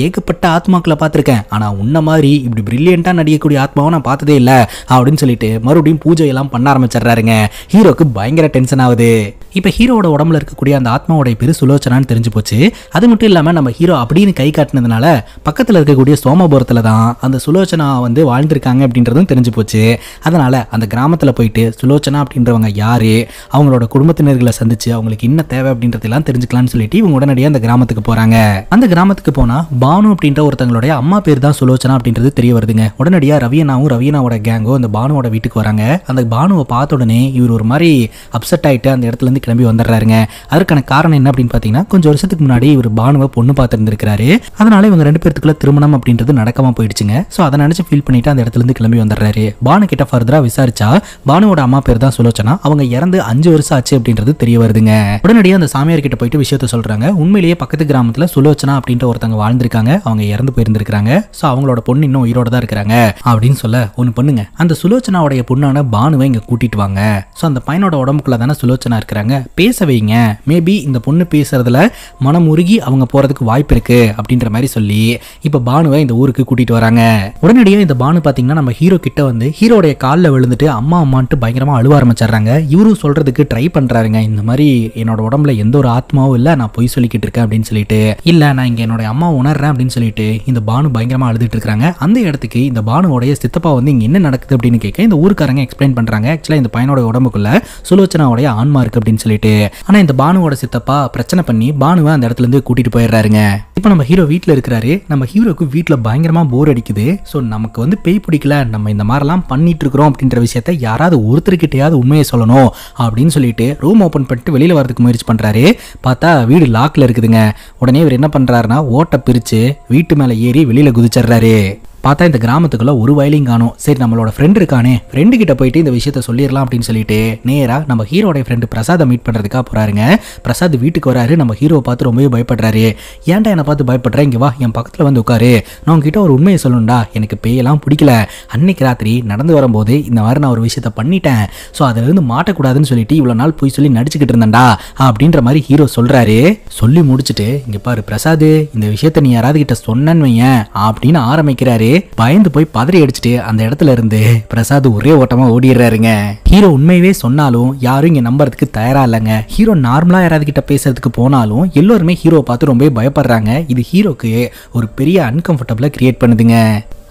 ஏகப்பட்ட ஆத்மாக்களை பார்த்திருக்கேன், ஆனா உன்ன மாதிரி இப்படி பிரில்லியண்டா நடிக்கக்கூடிய ஆத்மாவை நான் பார்த்ததே இல்லை அப்படின்னு சொல்லிட்டு மறுபடியும் பூஜை எல்லாம் பண்ண ஆரம்பிச்சிடுறாருங்க. ஹீரோக்கு பயங்கர டென்ஷன் ஆகுது. இப்ப ஹீரோட உடம்புல இருக்கக்கூடிய அந்த ஆத்மாவோட பேரு சுலோச்சனான்னு தெரிஞ்சு போச்சு. அது மட்டும் இல்லாம நம்ம ஹீரோ அப்படின்னு கை காட்டினதுனால பக்கத்துல இருக்கக்கூடிய சோமபுரத்துல தான் அந்த சுலோச்சனா வந்து வாழ்ந்திருக்காங்க அப்படின்றதும் தெரிஞ்சு போச்சு. அதனால அந்த கிராமத்துல போயிட்டு சுலோச்சனா அப்படின்றவங்க யாரு, அவங்களோட குடும்பத்தினர்களை சந்திச்சு அவங்களுக்கு என்ன தேவை அப்படின்றதெல்லாம் தெரிஞ்சுக்கலாம்னு சொல்லிட்டு இவங்க உடனடியாக அந்த கிராமத்துக்கு போறாங்க. அந்த கிராமத்துக்கு போனா பானு அப்படின்ற ஒருத்தங்களுடைய அம்மா பேர் தான் சுலோச்சனா அப்படின்றது தெரிய வருதுங்க. உடனடியாக ரவியனாவோட கேங்கோ அந்த பானுவோட வீட்டுக்கு வராங்க. அந்த பானுவை பார்த்த உடனே இவர் ஒரு மாதிரி அப்செட் ஆயிட்டு அந்த இடத்துல இருந்து கிளம்பி வந்துடுறாருங்க. அதற்கான காரணம் என்ன அப்படின்னு பாத்தீங்கன்னா, கொஞ்சம் வருஷத்துக்கு முன்னாடி இவர் பானுவை பொண்ணு பார்த்திருந்திருக்காரு. அதனால இவங்க ரெண்டு பேருக்குள்ள திருமணம் அப்படின்றது நடக்காம போயிடுச்சுங்க. சோ அதை நினைச்சு ஃபீல் பண்ணிட்டு அந்த இடத்துல இருந்து கிளம்பி வந்துடுறாரு. பானு கிட்ட ஃபர்தரா விசாரிச்சா பானுவோட அம்மா பேர் தான் சுலோச்சனா, அவங்க இறந்து 5 வருஷம் ஆச்சு அப்படின்றது தெரிய வருதுங்க. உடனடியாக அந்த சாமியார் கிட்ட போயிட்டு விஷயத்த சொல்றாங்க. உண்மையிலேயே பக்கத்து கிராமத்துல சுலோச்சனா அப்படின்ற ஒருத்தங்க வாழ்ந்திருக்காங்க, அவங்க இறந்து போயிருந்திருக்காங்க. சோ அவங்களோட பொண்ணு இன்னும் உயிரோட தான் இருக்கிறாங்க அப்படின்னு சொல்ல, ஒன்னு பண்ணுங்க, அந்த சுலோச்சனாவுடைய பொண்ணான பானுவை இங்க கூட்டிட்டு வாங்க. சோ அந்த பையனோட உடம்புக்குள்ள தானே சுலோச்சனா இருக்கிறாங்க, பேச வைங்க, மேபி இந்த பொண்ணு பேசுறதுல மனம் உருகி அவங்க போறதுக்கு வாய்ப்பு இருக்கு அப்படின்ற மாதிரி சொல்லி இப்ப பானுவை இந்த ஊருக்கு கூட்டிட்டு வராங்க. உடனடியாக இந்த பானு பாத்தீங்கன்னா நம்ம ஹீரோ கிட்ட வந்து ஹீரோடைய காலில் விழுந்துட்டு அம்மா அம்மான்ட்டு பயங்கரமா அழுவ ஆரம்பிச்சிடுறாங்க. இவரும் சொல்றதுக்கு ட்ரை பண்றாருங்க, இந்த மாதிரி என்னோட உடம்புல எந்த ஒரு ஆத்மாவும் இல்ல, நான் பொய் சொல்லிக்கிட்டு இருக்கேன் அப்படின்னு சொல்லிட்டு, இல்ல நான் இங்க என்னோட அம்மா உணர்றேன் அப்படின்னு சொல்லிட்டு இந்த பானு பயங்கரமா அழுதுட்டு இருக்காங்க. அந்த இடத்துக்கு இந்த பானுவோடைய சித்தப்பா வந்து இங்க என்ன நடக்குது அப்படின்னு கேட்க இந்த ஊருக்காரங்க எக்ஸ்பிளைன் பண்றாங்க. ஆக்சுவலா இந்த பையனோட உடம்புக்குள்ள சுலோச்சனாவுடைய ஆன்மா இருக்கு அப்படின்னு சொல்லிட்டு. ஆனா இந்த பானுவோட சித்தப்பா பிரச்சனை பண்ணி பானுவை அந்த இடத்துல இருந்து கூட்டிட்டு போயிடுறாருங்க. இப்போ நம்ம ஹீரோ வீட்டில் இருக்கிறாரு. நம்ம ஹீரோக்கு வீட்டில் பயங்கரமா போர் அடிக்குது. ஸோ நமக்கு வந்து பேய் பிடிக்கல, நம்ம இந்த மாதிரிலாம் பண்ணிட்டு இருக்கிறோம் அப்படின்ற விஷயத்த யாராவது ஒருத்தருக்கிட்டையாவது உண்மையை சொல்லணும் அப்படின்னு சொல்லிட்டு ரூம் ஓப்பன் பண்ணிட்டு வெளியில வரதுக்கு முயற்சி பண்றாரு. பார்த்தா வீடு லாக்ல இருக்குதுங்க. உடனே இவர் என்ன பண்றாருன்னா ஓட்டை பிரிச்சு வீட்டு மேல ஏறி வெளியில குதிச்சிடுறாரு. பார்த்தா இந்த கிராமத்துக்குள்ள ஒரு வயலையும் காணும். சரி நம்மளோட ஃப்ரெண்ட் இருக்கானே, ஃப்ரெண்டு கிட்ட போயிட்டு இந்த விஷயத்த சொல்லிடலாம் அப்படின்னு சொல்லிட்டு நேரா நம்ம ஹீரோட ஃப்ரெண்டு பிரசாதை மீட் பண்றதுக்காக போறாருங்க. பிரசாத் வீட்டுக்கு வராரு. நம்ம ஹீரோவை பார்த்து ரொம்பவே பயப்படுறாரு. ஏன்டா என்னை பார்த்து பயப்படுற, இங்க வா என் பக்கத்துல வந்து உட்காரு, நான் உங்ககிட்ட ஒரு உண்மையை சொல்லணும்டா, எனக்கு பேயெல்லாம் பிடிக்கல, அன்னைக்கு ராத்திரி நடந்து வரும்போது இந்த மாதிரி நான் ஒரு விஷயத்த பண்ணிட்டேன், ஸோ அதுல இருந்து மாட்டக்கூடாதுன்னு சொல்லிட்டு இவ்வளவு நாள் போய் சொல்லி நடிச்சுக்கிட்டு இருந்தேன்டா அப்படின்ற மாதிரி ஹீரோ சொல்றாரு. சொல்லி முடிச்சுட்டு இங்க பாரு பிரசாத், இந்த விஷயத்த நீ யாராவது கிட்ட சொன்னன்னு வையேன் அப்படின்னு ஆரம்பிக்கிறாரு. பயந்து போய் பதறி அடிச்சுட்டு அந்த இடத்துல இருந்து பிரசாத் ஒரே ஓட்டமா ஓடிடுறாருங்க. ஹீரோ உண்மையவே சொன்னாலும் யாரும் இங்க நம்புறதுக்கு தயாரா இல்லைங்க. ஹீரோ நார்மலா யாராவது கிட்ட பேசுறதுக்கு போனாலும் எல்லோருமே ஹீரோவை பார்த்து ரொம்ப பயப்படுறாங்க. இது ஹீரோக்கு ஒரு பெரிய அன்கம்ஃபர்டபிளா கிரியேட் பண்ணுதுங்க.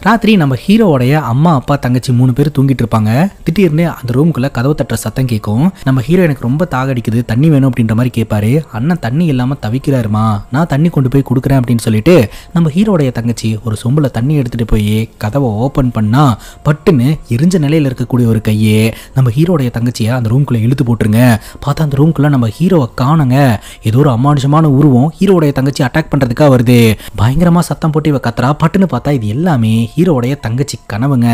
ராத்திரி நம்ம ஹீரோவோடைய அம்மா அப்பா தங்கச்சி 3 பேர் தூங்கிட்டு இருப்பாங்க. திடீர்னு அந்த ரூமுக்குள்ள கதவு தட்டுற சத்தம் கேட்கும். நம்ம ஹீரோ எனக்கு ரொம்ப தாகடிக்குது, தண்ணி வேணும் அப்படின்ற மாதிரி கேட்பாரு. அண்ணன் தண்ணி இல்லாம தவிக்கிறாருமா, நான் தண்ணி கொண்டு போய் கொடுக்குறேன் அப்படின்னு சொல்லிட்டு நம்ம ஹீரோடைய தங்கச்சி ஒரு சொம்புல தண்ணி எடுத்துட்டு போய் கதவை ஓபன் பண்ணா பட்டுன்னு எரிஞ்ச நிலையில இருக்கக்கூடிய ஒரு கையே நம்ம ஹீரோடைய தங்கச்சியை அந்த ரூம்குள்ள இழுத்து போட்டுருங்க. பார்த்தா அந்த ரூம்குள்ள நம்ம ஹீரோவை காணுங்க. ஏதோ ஒரு அமானுஷமான உருவம் ஹீரோடைய தங்கச்சி அட்டாக் பண்றதுக்காக வருது. பயங்கரமா சத்தம் போட்டு இவ கத்துறா. பட்டுன்னு பார்த்தா இது எல்லாமே ஹீரோடைய தங்கச்சி கனவுங்க.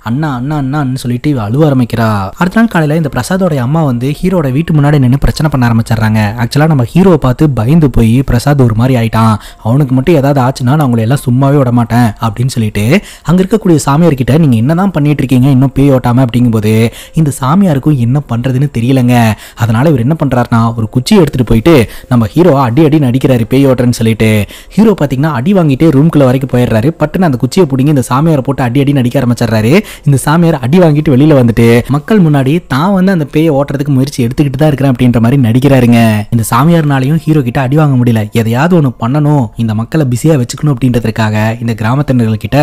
அண்ணா அண்ணா அண்ணான்னு சொல்லிட்டு இவ அழுவ ஆரம்பிக்கிறா. அடுத்த நாள் காலையில இந்த பிரசாதோட அம்மா வந்து ஹீரோட வீட்டு முன்னாடி நின்று பிரச்சனை பண்ண ஆரம்பிச்சிடுறாங்க. ஆக்சுவலா நம்ம ஹீரோவை பார்த்து பயந்து போய் பிரசாத் ஒரு மாதிரி ஆயிட்டான், அவனுக்கு மட்டும் ஏதாவது ஆச்சுன்னா நான் உங்களை எல்லாம் சும்மாவே விட மாட்டேன் அப்படின்னு சொல்லிட்டு அங்க இருக்கக்கூடிய சாமியார் கிட்ட நீங்க என்னதான் பண்ணிட்டு இருக்கீங்க இன்னும் பேய் ஓட்டாம அப்படிங்கும்போது இந்த சாமியாருக்கும் என்ன பண்றதுன்னு தெரியலங்க. அதனால இவர் என்ன பண்றாருன்னா ஒரு குச்சி எடுத்துட்டு போயிட்டு நம்ம ஹீரோ அடி அடி நடிக்கிறாரு பேய் ஓட்டுறன்னு சொல்லிட்டு. ஹீரோ பாத்தீங்கன்னா அடி வாங்கிட்டு ரூம்குள்ள வரைக்கும் போயிடுறாரு. பட்டுன்னு அந்த குச்சியை பிடிங்கி இந்த சாமியாரை போட்டு அடி அடி நடிக்க ஆரம்பிச்சிடுறாரு. இந்த சாமியார் அடி வாங்கிட்டு வெளியில வந்துட்டு மக்கள் முன்னாடி தான் வந்து அந்த பேயை ஓட்டுறதுக்கு முயற்சி எடுத்துக்கிட்டு தான் இருக்கிறேன் அப்படின்ற மாதிரி நடிக்கிறாருங்க. இந்த சாமியார்னாலையும் ஹீரோ கிட்ட அடி வாங்க முடியல. எதையாவது ஒன்று பண்ணணும், இந்த மக்களை பிஸியா வச்சுக்கணும் அப்படின்றதுக்காக இந்த கிராமத்தினர்கள் கிட்ட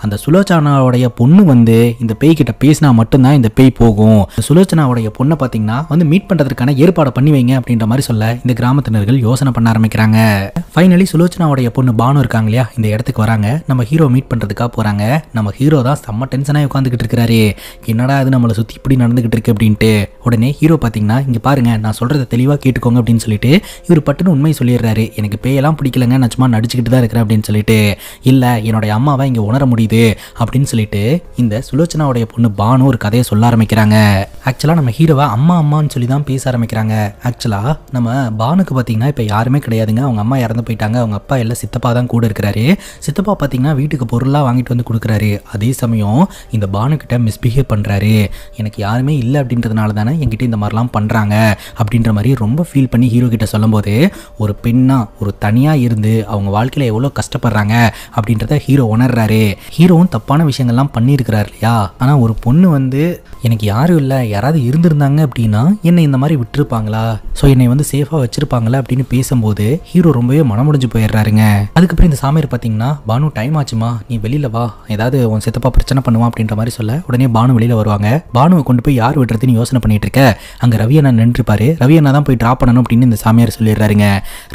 அந்த சுலோச்சனாவுடைய பொண்ணு வந்து இந்த பேய் கிட்ட பேசினா மட்டும்தான் இந்த பேய் போகும். சுலோச்சனாவுடைய பொண்ணை பாத்தீங்கன்னா வந்து மீட் பண்றதுக்கான ஏற்பாடு பண்ணி வைங்க அப்படின்ற மாதிரி சொல்ல இந்த கிராமத்தினர்கள் யோசனை பண்ண ஆரம்பிக்கிறாங்க. ஃபைனலி சுலோச்சனாவுடைய பொண்ணு பானு இருக்காங்க இல்லையா, இந்த இடத்துக்கு வராங்க. நம்ம ஹீரோ மீட் பண்றதுக்காக போறாங்க. நம்ம ஹீரோ தான் செம்ம டென்ஷனாக உட்காந்துக்கிட்டு இருக்காரு. என்னடா அது நம்மளை சுத்தி இப்படி நடந்துகிட்டு இருக்கு அப்படின்ட்டு. உடனே ஹீரோ பாத்தீங்கன்னா இங்க பாருங்க நான் சொல்றதை தெளிவா கேட்டுக்கோங்க அப்படின்னு சொல்லிட்டு இவர் பட்டுன்னு உண்மையை சொல்லிடுறாரு. எனக்கு பேயெல்லாம் பிடிக்கலங்க, நான் சும்மா நடிச்சுக்கிட்டு தான் இருக்கிறேன் அப்படின்னு சொல்லிட்டு. இல்ல என்னுடைய அம்மாவை இங்க உணர முடியுது அப்படின்னு சொல்லிட்டு இந்த சுலோச்சனாவுடைய பொண்ணு பானு ஒரு கதையை சொல்ல ஆரம்பிக்கிறாங்க. ஆக்சுவலா நம்ம ஹீரோவை அம்மா அம்மான்னு சொல்லி தான் பேச ஆரம்பிக்கிறாங்க. ஆக்சுவலா நம்ம பானுக்கு பாத்தீங்கன்னா இப்ப யாருமே கிடையாதுங்க. அவங்க அம்மா இறந்து போயிட்டாங்க. அவங்க அப்பா எல்லாம் சித்தப்பா தான் கூட இருக்கிறாரு. சித்தப்பா பாத்தீங்கன்னா வீட்டுக்கு பொருளாக வாங்கிட்டு வந்து கொடுக்குறாரு. அதே சமயம் இந்த பானு கிட்ட மிஸ்பிஹேவ் பண்றாரு. எனக்கு யாருமே இல்லை அப்படின்றதுனால தானே என்கிட்ட இந்த மாதிரிலாம் பண்றாங்க அப்படின்ற மாதிரி ரொம்ப ஃபீல் பண்ணி ஹீரோ கிட்ட சொல்லும் போது ஒரு பெண்ணா ஒரு தனியா இருந்து அவங்க வாழ்க்கையில எவ்வளவு கஷ்டப்படுறாங்க அப்படின்றத ஹீரோ உணர்றாரு. ஹீரோவும் தப்பான விஷயங்கள்லாம் பண்ணியிருக்கிறாரு இல்லையா, ஆனா ஒரு பொண்ணு வந்து எனக்கு யாரும் இல்லை, யாராவது இருந்திருந்தாங்க அப்படின்னா என்னை இந்த மாதிரி விட்டுருப்பாங்களா, ஸோ என்னை வந்து சேஃபாக வச்சிருப்பாங்களா அப்படின்னு பேசும்போது ஹீரோ ரொம்பவே மனமுடிஞ்சு போயிடுறாருங்க. அதுக்கப்புறம் இந்த சாமியார் பார்த்தீங்கன்னா பானு டைம் ஆச்சுமா நீ வெளியில வா, ஏதாவது உன் சித்தப்பா பிரச்சனை பண்ணுவான் அப்படின்ற மாதிரி சொல்ல உடனே பானு வெளியில வருவாங்க. பானுவை கொண்டு போய் யார் விடுறதுன்னு யோசனை பண்ணிட்டு இருக்க அங்கே ரவி அண்ணா நின்றுப்பாரு. ரவி அண்ணா தான் போய் ட்ராப் பண்ணணும் அப்படின்னு இந்த சாமியார் சொல்லிடுறாருங்க.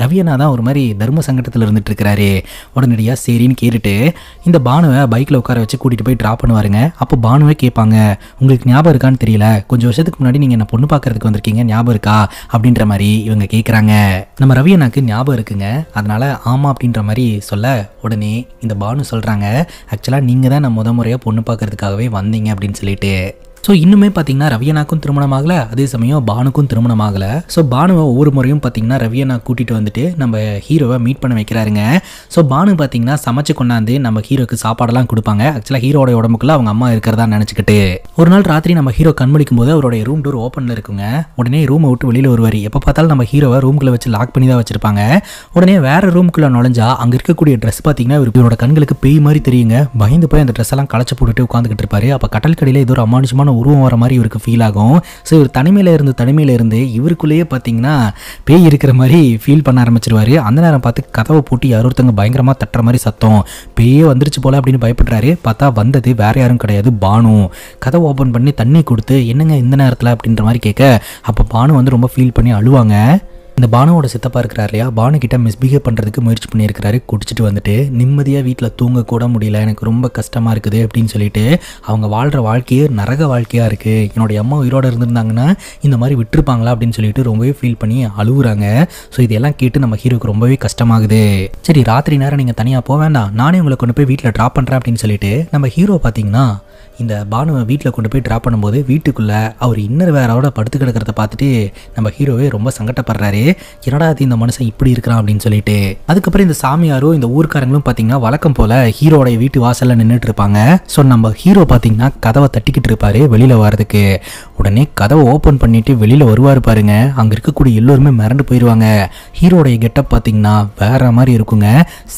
ரவி அண்ணா தான் ஒரு மாதிரி தர்ம சங்கடத்தில் இருந்துட்டு இருக்கிறாரு. உடனடியாக சரின்னு கேட்டுட்டு இந்த பானுவை பைக்கில் உட்கார வச்சு கூட்டிட்டு போய் ட்ராப் பண்ணுவாருங்க. அப்போ பானுவே கேட்பாங்க உங்களுக்கு ஞாபகம் இருக்கான்னு தெரியல, கொஞ்சம் வருஷத்துக்கு முன்னாடி நீங்க என்ன பொண்ணு பார்க்கறதுக்கு வந்திருக்கீங்க, ஞாபகம் இருக்கா அப்படின்ற மாதிரி இவங்க கேட்குறாங்க. நம்ம ரவி அண்ணாக்கு ஞாபகம் இருக்குங்க, அதனால ஆமா அப்படின்ற மாதிரி சொல்ல உடனே இந்த பானு சொல்றாங்க ஆக்சுவலா நீங்க தான் நான் முத முறையா பொண்ணு பார்க்கறதுக்காகவே வந்தீங்க அப்படின்னு சொல்லிட்டு. ஸோ இன்னுமே பார்த்தீங்கன்னா ரவியனாக்கும் திருமணம் ஆகலை, அதே சமயம் பானுக்கும் திருமணம் ஆகலை. ஸோ பானுவை ஒவ்வொரு முறையும் பார்த்தீங்கன்னா ரவியனா கூட்டிகிட்டு வந்துட்டு நம்ம ஹீரோவை மீட் பண்ண வைக்கிறாருங்க. ஸோ பானு பார்த்தீங்கன்னா சமைச்சு கொண்டாந்து நம்ம ஹீரோக்கு சாப்பாடெல்லாம் கொடுப்பாங்க. ஆக்சுவலாக ஹீரோட உடம்புக்குள்ள அவங்க அம்மா இருக்கிறதா நினச்சிக்கிட்டு ஒரு நாள் ராத்திரி நம்ம ஹீரோ கண்மொழிக்கும் போது அவருடைய ரூம் டோர் ஓப்பனில் இருக்குங்க. உடனே ரூமை விட்டு வெளியில் வருவார். எப்போ பார்த்தாலும் நம்ம ஹீரோவை ரூம்குள்ளே வச்சு லாக் பண்ணி தான் வச்சிருப்பாங்க. உடனே வேற ரூமுக்குள்ளே நுழைஞ்சா அங்கே இருக்கக்கூடிய ட்ரெஸ் பார்த்தீங்கன்னா இவரோட கண்களுக்கு பேய் மாதிரி தெரியுங்க. பயந்து போய் அந்த ட்ரெஸ் எல்லாம் களைச்சு போட்டுட்டு உட்காந்துக்கிட்டு இருப்பாரு. அப்போ கடல் கடையில் இது ஒரு அமானுஷமான உருவம் வர மாதிரி இவருக்கு ஃபீல் ஆகும். ஸோ இவர் தனிமையில இருந்து இவருக்குள்ளேயே பார்த்தீங்கன்னா பேய் இருக்கிற மாதிரி ஃபீல் பண்ண ஆரம்பிச்சிருவாரு. அந்த நேரம் பார்த்து கதவை போட்டு யாரோ ஒருத்தங்க பயங்கரமா தட்டுற மாதிரி சத்தம், பேயே வந்துருச்சு போல அப்படின்னு பயப்படுறாரு. பார்த்தா வந்தது வேற யாரும் கிடையாது, பானு. கதவை ஓப்பன் பண்ணி தண்ணி கொடுத்து என்னங்க இந்த நேரத்தில் அப்படின்ற மாதிரி கேட்க அப்போ பானு வந்து ரொம்ப ஃபீல் பண்ணி அழுவாங்க. இந்த பானுவோட சித்தப்பா இருக்கிறார் இல்லையா, பானு கிட்ட மிஸ்பிஹேவ் பண்ணுறதுக்கு முயற்சி பண்ணியிருக்கிறாரு. குடிச்சிட்டு வந்துட்டு நிம்மதியாக வீட்டில் தூங்க கூட முடியல, எனக்கு ரொம்ப கஷ்டமாக இருக்குது அப்படின்னு சொல்லிட்டு அவங்க வாழ்கிற வாழ்க்கையே நரக வாழ்க்கையாக இருக்குது, என்னுடைய அம்மா உயிரோடு இருந்திருந்தாங்கன்னா இந்த மாதிரி விட்டுருப்பாங்களா அப்படின்னு சொல்லிட்டு ரொம்பவே ஃபீல் பண்ணி அழுகுறாங்க. ஸோ இதெல்லாம் கேட்டு நம்ம ஹீரோக்கு ரொம்பவே கஷ்டமாகுது. சரி ராத்திரி நேரம் நீங்கள் தனியாக போக வேண்டாம், நானே உங்களை கொண்டு போய் வீட்டில் ட்ராப் பண்ணுறேன் அப்படின்னு சொல்லிட்டு நம்ம ஹீரோ பார்த்தீங்கன்னா இந்த பானுவை வீட்டில் கொண்டு போய் ட்ராப் பண்ணும்போது வீட்டுக்குள்ளே அவர் இன்னர் வேறோட படுத்து கிடக்கிறத பார்த்துட்டு நம்ம ஹீரோவே ரொம்ப சங்கடப்படுறாரு. என்னடா அது இந்த மனுஷன் இப்படி இருக்கிறான் அப்படின்னு சொல்லிட்டு. அதுக்கப்புறம் இந்த சாமியாரும் இந்த ஊர்க்காரங்களும் பார்த்தீங்கன்னா வழக்கம் போல ஹீரோடைய வீட்டு வாசல்ல நின்றுட்டு இருப்பாங்க. ஸோ நம்ம ஹீரோ பார்த்தீங்கன்னா கதவை தட்டிக்கிட்டு இருப்பாரு வெளியில வர்றதுக்கு. உடனே கதவை ஓப்பன் பண்ணிட்டு வெளியில வருவாரு பாருங்க. அங்க இருக்கக்கூடிய எல்லோருமே மிரண்டு போயிடுவாங்க. ஹீரோடைய கெட்டப் பார்த்தீங்கன்னா வேற மாதிரி இருக்குங்க.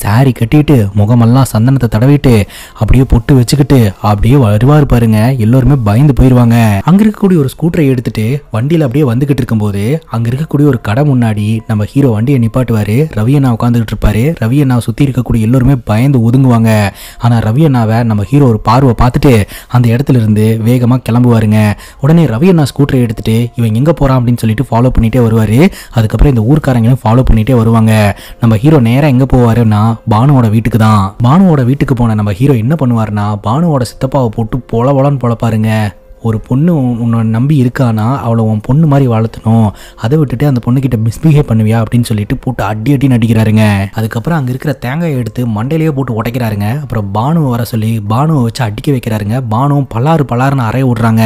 சாரி கட்டிட்டு முகமெல்லாம் சந்தனத்தை தடவிட்டு அப்படியே பொட்டு வச்சுக்கிட்டு அப்படியே வருவாரு பாருங்க. எல்லோருமே பயந்து போயிருவாங்க. அங்க இருக்கக்கூடிய ஒரு ஸ்கூட்டரை எடுத்துட்டு வண்டியில அப்படியே வந்துகிட்டு இருக்கும்போது அங்க இருக்கக்கூடிய ஒரு கடை முன்னாடி நம்ம ஹீரோ வண்டியை நிப்பாட்டுவாரு. ரவி அண்ணா உட்காந்துக்கிட்டு இருப்பாரு. ரவி அண்ணா சுத்தி இருக்கக்கூடிய எல்லோருமே பயந்து ஒதுங்குவாங்க. ஆனா ரவி அண்ணாவை நம்ம ஹீரோ ஒரு பார்வை பார்த்துட்டு அந்த இடத்துல இருந்து வேகமா கிளம்புவாருங்க. உடனே ரவி அண்ணா ஸ்கூட்டரை எடுத்துட்டு இவன் எங்க போறான் அப்படின்னு சொல்லிட்டு ஃபாலோ பண்ணிட்டே வருவாரு. அதுக்கப்புறம் இந்த ஊர்க்காரங்களும் ஃபாலோ பண்ணிட்டே வருவாங்க. நம்ம ஹீரோ நேரா எங்க போவாருன்னா பானுவோட வீட்டுக்கு தான். பானுவோட வீட்டுக்கு போன நம்ம ஹீரோ என்ன பண்ணுவாருன்னா பானுவோட சித்தப்பாவை போட்டு பொலன்னு பொழப்பாருங்க. ஒரு பொண்ணு உன்னை நம்பி இருக்கானா அவளை உன் பொண்ணு மாதிரி வளர்த்தணும், அதை விட்டுட்டு அந்த பொண்ணுக்கிட்ட மிஸ்பிஹேவ் பண்ணுவியா அப்படின்னு சொல்லிட்டு போட்டு அடி நடிக்கிறாருங்க. அதுக்கப்புறம் அங்கே இருக்கிற தேங்காயை எடுத்து மண்டையிலேயே போட்டு உடைக்கிறாருங்க. அப்புறம் பானுவை வர சொல்லி பானுவை வச்சு அடிக்க வைக்கிறாருங்க. பானுவும் பலாருன்னு அறைய விடுறாங்க.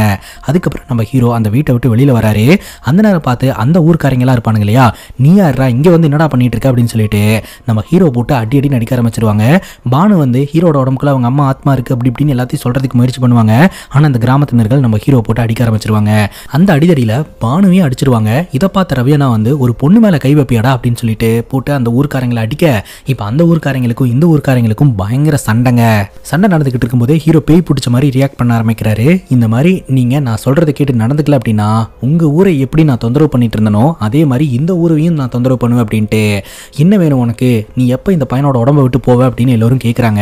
அதுக்கப்புறம் நம்ம ஹீரோ அந்த வீட்டை விட்டு வெளியில் வராரு. அந்த நேரம் பார்த்து அந்த ஊர்க்காரங்களாம் இருப்பானுங்க இல்லையா, நீ யாரா இங்கே வந்து என்னடா பண்ணிட்டு இருக்க அப்படின்னு சொல்லிட்டு நம்ம ஹீரோ போட்டு அடி நடிக்க ஆரம்பிச்சிருவாங்க. பானு வந்து ஹீரோட உடம்புக்குள்ள அவங்க அம்மா ஆத்மா இருக்கு அப்படி இப்படின்னு எல்லாத்தையும் சொல்றதுக்கு முயற்சி பண்ணுவாங்க. ஆனால் அந்த கிராமத்தினர்கள் நம்ம ஹீரோ போட்டு அடிக்க ஆரம்பிச்சிருவாங்க. அந்த அடிதடியில் பானுவையும் அடிச்சிருவாங்க. இதை பார்த்த ரவியனா வந்து ஒரு பொண்ணு மேலே கை வைப்பியாடா அப்படின்னு சொல்லிட்டு போட்டு அந்த ஊர்க்காரங்களை அடிக்க இப்போ அந்த ஊர்க்காரங்களுக்கும் இந்த ஊர்க்காரங்களுக்கும் பயங்கர சண்டை நடந்துகிட்டு இருக்கும்போதே ஹீரோ பேய் பிடிச்ச மாதிரி ரியாக்ட் பண்ண ஆரம்பிக்கிறாரு. இந்த மாதிரி நீங்க நான் சொல்றதை கேட்டு நடந்துக்கல அப்படின்னா உங்க ஊரை எப்படி நான் தொந்தரவு பண்ணிட்டு இருந்தனோ அதே மாதிரி இந்த ஊரையும் நான் தொந்தரவு பண்ணுவேன் அப்படின்ட்டு. என்ன வேணும் உனக்கு, நீ எப்போ இந்த பையனோட உடம்பை விட்டு போவ அப்படின்னு எல்லாரும் கேட்குறாங்க.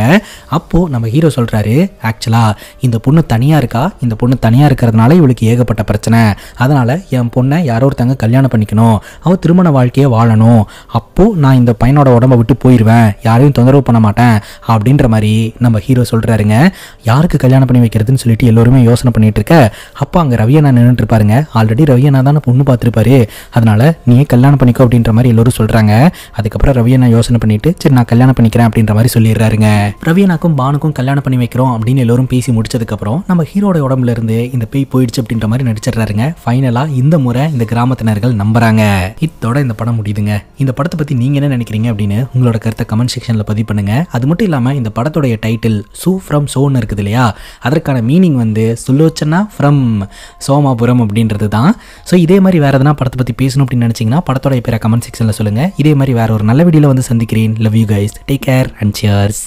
அப்போ நம்ம ஹீரோ சொல்றாரு, ஆக்சுவலா இந்த பொண்ணு தனியா இருக்கா, இந்த பொண்ணு தனியா இருக்கிறதுனால இவளுக்கு ஏகப்பட்ட பிரச்சனை, அதனால என் பொண்ணை யாரோ ஒருத்தங்க கல்யாணம் பண்ணிக்கணும், அவ திருமண வாழ்க்கையை வாழணும், அப்போ நான் இந்த பையனோட உடம்பை விட்டு போயிடுவேன், யாரையும் தொந்தரவு பண்ண மாட்டேன் அப்படின்ற மாதிரி நம்ம ஹீரோ சொல்றாருங்க. யாருக்கு கல்யாணம் பண்ணி வைக்கிறதுன்னு சொல்லிட்டு எல்லாருமே யோசனை பண்ணிட்டு இருக்க அப்போ அங்கே ரவியண்ணா நின்றுட்டு இருப்பாருங்க. ஆல்ரெடி ரவியண்ணா தானே பொண்ணு பார்த்துருப்பாரு, அதனால நீயே கல்யாணம் பண்ணிக்கோ அப்படின்ற மாதிரி எல்லாரும் சொல்றாங்க. அதுக்கப்புறம் ரவியண்ணா யோசனை பண்ணிட்டு சரி நான் கல்யாணம் பண்ணிக்கிறேன் அப்படின்ற மாதிரி சொல்லிடுறாருங்க. ரவியண்ணாக்கும் பானுக்கும் கல்யாணம் பண்ணி வைக்கிறோம் அப்படின்னு எல்லாரும் பேசி முடிச்சதுக்கப்புறம் நம்ம ஹீரோட உடம்புல இருந்து இந்த பேய் போயிடுச்சு அப்படின்ற மாதிரி நடிச்சிடுறாருங்க. ஃபைனலா இந்த முறை இந்த கிராமத்தினர்கள் நம்புறாங்க. இதோட இந்த படம் முடியுதுங்க. இந்த படத்தை பத்தி நீங்க என்ன நினைக்கிறீங்க அப்படின்னு உங்களோட கருத்தை கமெண்ட் செக்ஷன்ல பதிவு பண்ணுங்க. அது மட்டும் இல்லாம இந்த படத்தோடைய டைட்டில் சூ ஃப்ரம் சோன்னு இருக்குது இல்லையா, அதற்கான மீனிங் வந்து சுலோச்சனா ஃப்ரம் சோமாபுரம் அப்படின்றது தான். ஸோ இதே மாதிரி வேற எதனா படத்தை பற்றி பேசணும் அப்படின்னு நினச்சிங்கன்னா படத்தோட பேரை கமெண்ட் செக்ஷனில் சொல்லுங்கள். இதே மாதிரி வேற ஒரு நல்ல வீடியோவில் வந்து சந்திக்கிறேன். Love you guys, take care and cheers.